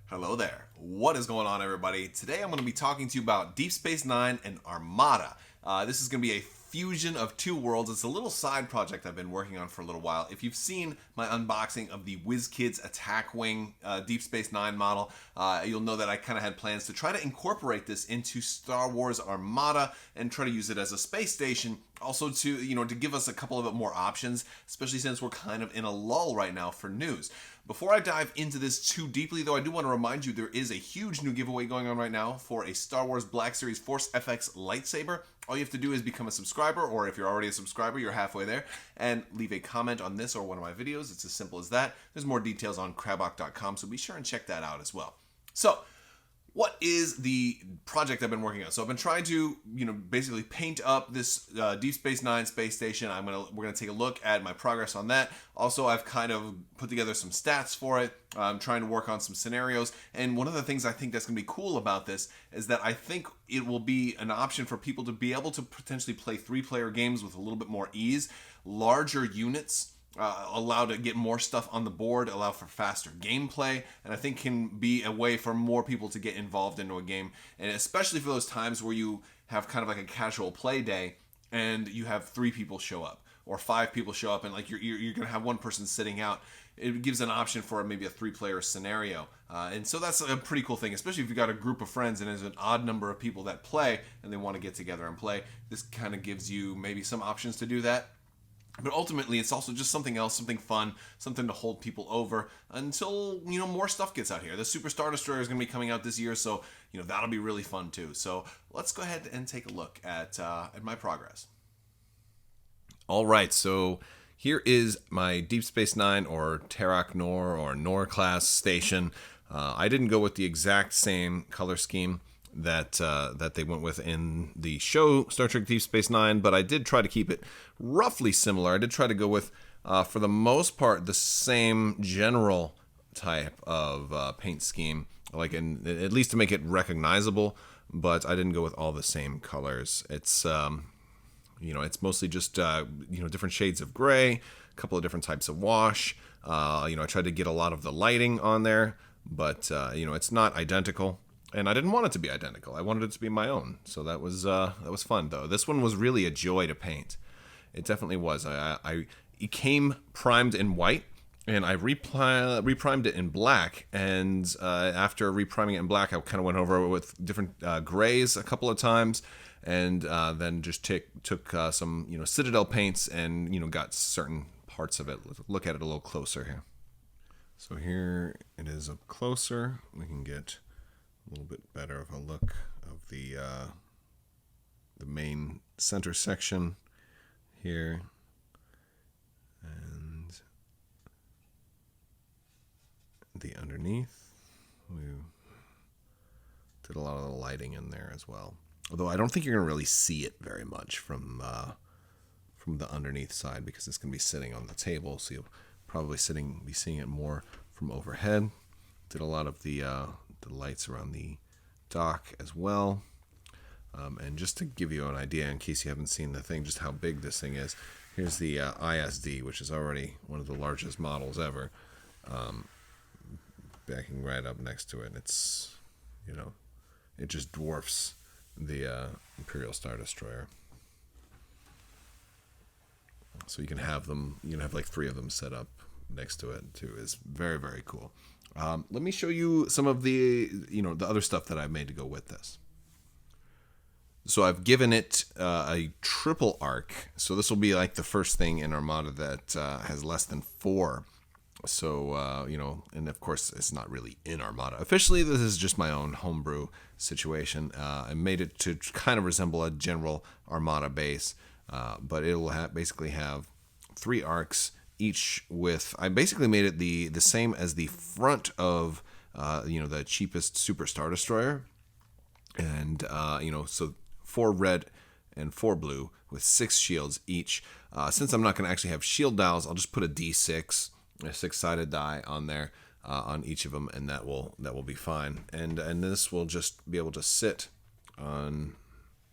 Hello there. What is going on, everybody? Today I'm going to be talking to you about Deep Space Nine and Armada. This is going to be a fusion of two worlds. It's a little side project I've been working on for a little while. If you've seen my unboxing of the WizKids Attack Wing Deep Space Nine model, you'll know that I kind of had plans to try to incorporate this into Star Wars Armada and try to use it as a space station. Also to give us a couple of more options, especially since we're kind of in a lull right now for news. Before I dive into this too deeply, though, I do want to remind you there is a huge new giveaway going on right now for a Star Wars Black Series Force FX lightsaber. All you have to do is become a subscriber, or if you're already a subscriber, you're halfway there, and leave a comment on this or one of my videos. It's as simple as that. There's more details on Crabbok.com, so be sure and check that out as well. So, what is the project I've been working on? So I've been trying to, basically paint up this Deep Space Nine space station. We're gonna take a look at my progress on that. Also, I've kind of put together some stats for it. I'm trying to work on some scenarios. And one of the things I think that's gonna be cool about this is that I think it will be an option for people to be able to potentially play 3-player games with a little bit more ease, larger units. Allow to get more stuff on the board, allow for faster gameplay, and I think can be a way for more people to get involved into a game, and especially for those times where you have kind of like a casual play day and you have 3 people show up or 5 people show up and like you're gonna have one person sitting out. It gives an option for maybe a 3-player scenario, and so that's a pretty cool thing, especially if you've got a group of friends and there's an odd number of people that play and they want to get together and play. This kind of gives you maybe some options to do that. But ultimately, it's also just something else, something fun, something to hold people over until, more stuff gets out here. The Super Star Destroyer is going to be coming out this year, so, that'll be really fun too. So let's go ahead and take a look at my progress. All right, so here is my Deep Space Nine or Terok Nor or Nor class station. I didn't go with the exact same color scheme that they went with in the show Star Trek Deep Space Nine, but I did try to keep it roughly similar. I did try to go with, for the most part, the same general type of paint scheme, at least to make it recognizable, but I didn't go with all the same colors. It's it's mostly just different shades of gray, a couple of different types of wash. I tried to get a lot of the lighting on there, but it's not identical. And I didn't want it to be identical. I wanted it to be my own. So that was fun, though. This one was really a joy to paint. It definitely was. It came primed in white, and I reprimed it in black. And after repriming it in black, I kind of went over it with different grays a couple of times, and then just took some Citadel paints and got certain parts of it. Let's look at it a little closer here. So here it is up closer. We can get a little bit better of a look of the main center section here, and the underneath. We did a lot of the lighting in there as well, although I don't think you're going to really see it very much from the underneath side because it's going to be sitting on the table, so you'll probably be seeing it more from overhead. Did a lot of the lights around the dock as well. And just to give you an idea, in case you haven't seen the thing, just how big this thing is, here's the ISD, which is already one of the largest models ever, backing right up next to it. It's, it just dwarfs the Imperial Star Destroyer. So you can have them, have like 3 of them set up next to it too. Is very, very cool. Let me show you some of the, the other stuff that I've made to go with this. So I've given it a triple arc. So this will be like the first thing in Armada that has less than 4. So, and of course it's not really in Armada. Officially, this is just my own homebrew situation. I made it to kind of resemble a general Armada base, but it'll basically have 3 arcs. Each with, I basically made it the same as the front of, the cheapest Super Star Destroyer. And, so 4 red and 4 blue with 6 shields each. Since I'm not going to actually have shield dials, I'll just put a D6, a 6-sided die on there, on each of them, and that will be fine. And this will just be able to sit on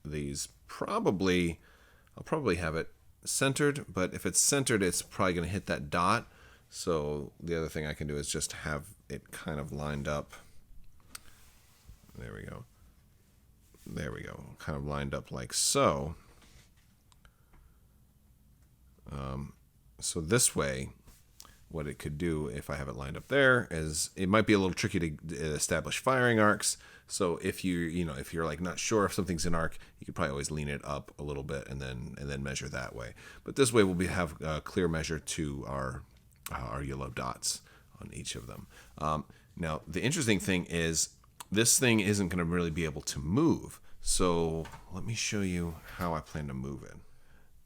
these. I'll probably have it centered, but if it's centered, it's probably going to hit that dot. So the other thing I can do is just have it kind of lined up There we go. There we go. Kind of lined up like so. So this way, what it could do if I have it lined up there is it might be a little tricky to establish firing arcs. So if if you're like not sure if something's an arc, you could probably always lean it up a little bit and then measure that way. But this way we'll have a clear measure to our yellow dots on each of them. Now the interesting thing is this thing isn't going to really be able to move. So let me show you how I plan to move it.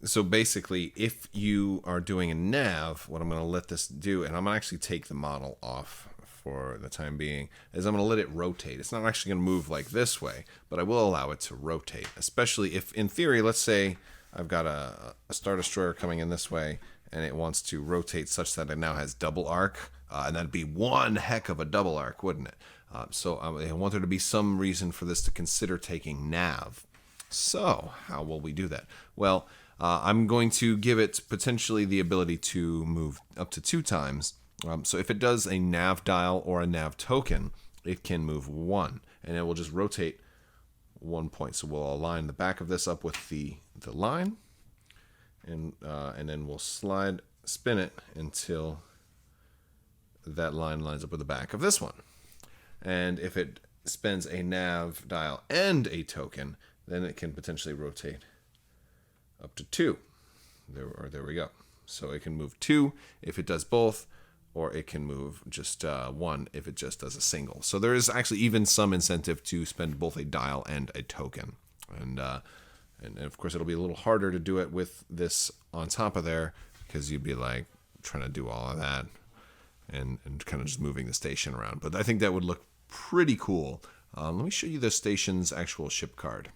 So basically, if you are doing a nav, what I'm going to let this do, and I'm going to actually take the model off for the time being, is I'm going to let it rotate. It's not actually going to move like this way, but I will allow it to rotate, especially if, in theory, let's say I've got a Star Destroyer coming in this way, and it wants to rotate such that it now has double arc, and that'd be one heck of a double arc, wouldn't it? So I want there to be some reason for this to consider taking nav. So how will we do that? Well, I'm going to give it potentially the ability to move up to 2 times. So if it does a nav dial or a nav token, it can move 1, and it will just rotate 1 point. So we'll align the back of this up with the line, and then we'll spin it until that line lines up with the back of this one. And if it spends a nav dial and a token, then it can potentially rotate up to 2. There we go. So it can move 2 if it does both, or it can move just 1 if it just does a single. So there is actually even some incentive to spend both a dial and a token. And of course it'll be a little harder to do it with this on top of there, because you'd be like trying to do all of that and kind of just moving the station around. But I think that would look pretty cool. Let me show you the station's actual ship card.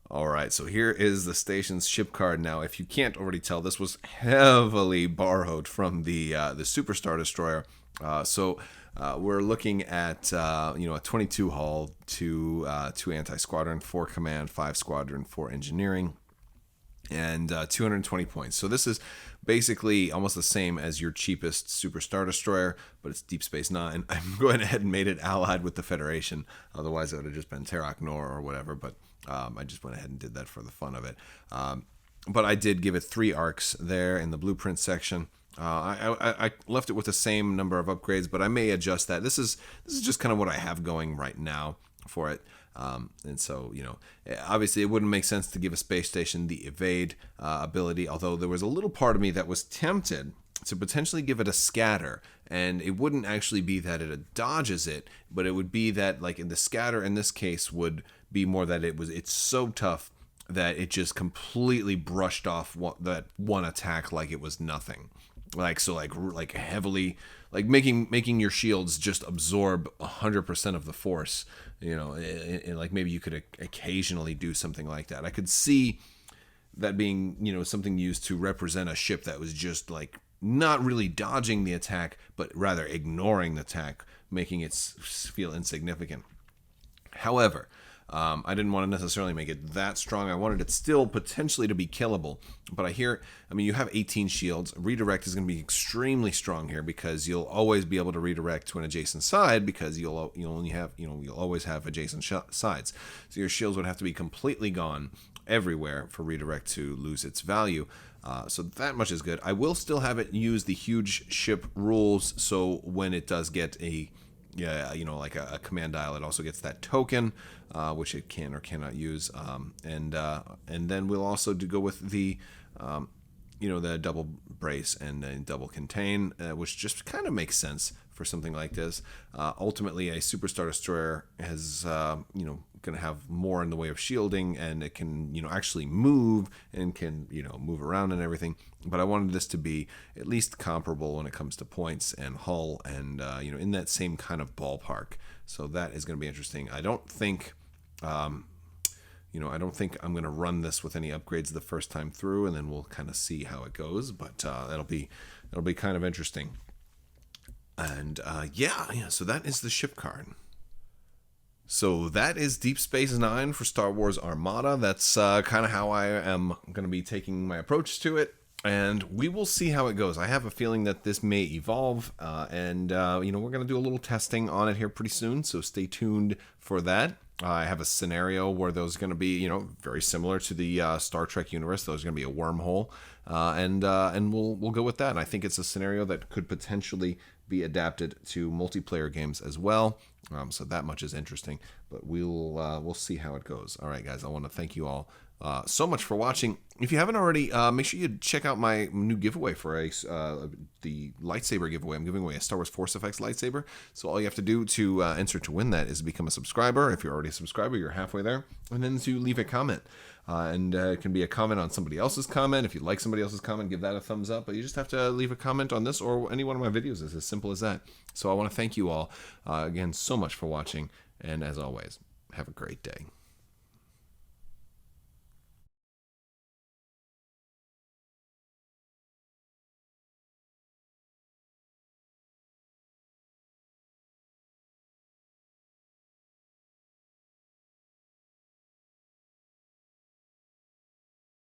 All right, so here is the station's ship card. Now, if you can't already tell, this was heavily borrowed from the Super Star Destroyer. We're looking at a 22 hull, 2 anti-squadron, 4 command, 5 squadron, 4 engineering, and 220 points. So this is basically almost the same as your cheapest Super Star Destroyer, but it's Deep Space Nine. I'm going ahead and made it allied with the Federation. Otherwise, it would have just been Terok Nor or whatever, but I just went ahead and did that for the fun of it. But I did give it 3 arcs there in the blueprint section. I left it with the same number of upgrades, but I may adjust that. This is just kind of what I have going right now for it. And so, obviously it wouldn't make sense to give a space station the evade ability, although there was a little part of me that was tempted to potentially give it a scatter, and it wouldn't actually be that it dodges it, but it would be that, like, in the scatter in this case would be more that it's so tough that it just completely brushed off that one attack like it was nothing. Like heavily, like making your shields just absorb 100% of the force. And like maybe you could occasionally do something like that. I could see that being, something used to represent a ship that was just like not really dodging the attack, but rather ignoring the attack, making it feel insignificant. However, I didn't want to necessarily make it that strong. I wanted it still potentially to be killable. But you have 18 shields. Redirect is going to be extremely strong here, because you'll always be able to redirect to an adjacent side, because you'll always have adjacent sides. So your shields would have to be completely gone everywhere for redirect to lose its value. So that much is good. I will still have it use the huge ship rules, so when it does get a command dial, it also gets that token, which it can or cannot use, and then we'll also go with the the double brace and then double contain, which just kind of makes sense for something like this. Ultimately, a Super Star Destroyer has going to have more in the way of shielding, and it can actually move and can move around and everything. But I wanted this to be at least comparable when it comes to points and hull, and in that same kind of ballpark. So that is going to be interesting. I don't think I'm going to run this with any upgrades the first time through, and then we'll kind of see how it goes. But that'll be kind of interesting. And so that is the ship card. So that is Deep Space Nine for Star Wars Armada. That's kind of how I am going to be taking my approach to it. and we will see how it goes. I have a feeling that this may evolve, and we're going to do a little testing on it here pretty soon, so stay tuned for that. I have a scenario where there's going to be, very similar to the Star Trek universe. There's going to be a wormhole, and we'll go with that. And I think it's a scenario that could potentially be adapted to multiplayer games as well. So that much is interesting, but we'll see how it goes. All right, guys, I want to thank you all so much for watching. If you haven't already, make sure you check out my new giveaway for the lightsaber giveaway. I'm giving away a Star Wars Force Effects lightsaber. So all you have to do to enter to win that is become a subscriber. If you're already a subscriber, you're halfway there. And then to leave a comment. And it can be a comment on somebody else's comment. If you like somebody else's comment, give that a thumbs up. But you just have to leave a comment on this or any one of my videos. It's as simple as that. So I want to thank you all again so much for watching. And as always, have a great day.